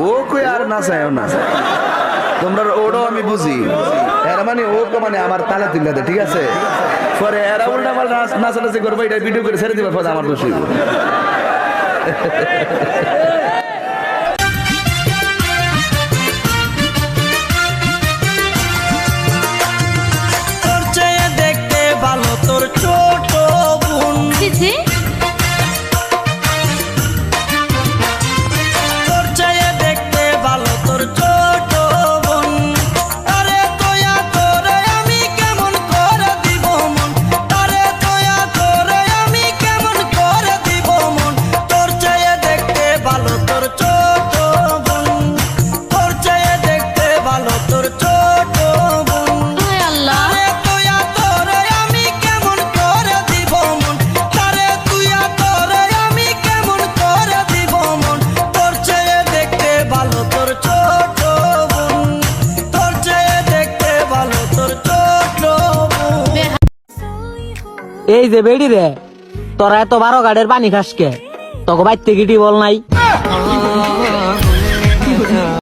ও কই আর না চায় না তোমরা ওটাও আমি বুঝি এরা মানে ও মানে আমার তালে তুলে দেয় ঠিক আছে পরে এরা উল্টা পাল্টা নাচানাচি করবো এটা ভিডিও করে ছেড়ে দিবে পরে আমার দোষী তোর চেয়ে দেখতে ভালো তোর ছোট বোন তোর চেয়ে দেখতে ভালো তোর ছোট বোন আরে তোয়া তোরে আমি কেমন করে দিব মন আরে তোয়া তোরে আমি কেমন করে দিব মন তোর চেয়ে দেখতে ভালো তোর ছোট বোন তোর চেয়ে দেখতে ভালো তোর ছোট বোন আরে তোয়া তোরে আমি কেমন করে দিব মন আরে তুইয়া তোরে আমি কেমন করে দিব মন তোর চেয়ে দেখতে ভালো তোর ছোট বোন তোর চেয়ে দেখতে ভালো তোর ছোট বোন এই যে বেড়ি রে তোরা এত 12 গাড়ের পানি খাসকে তোকে বাইতে গিটি বল নাই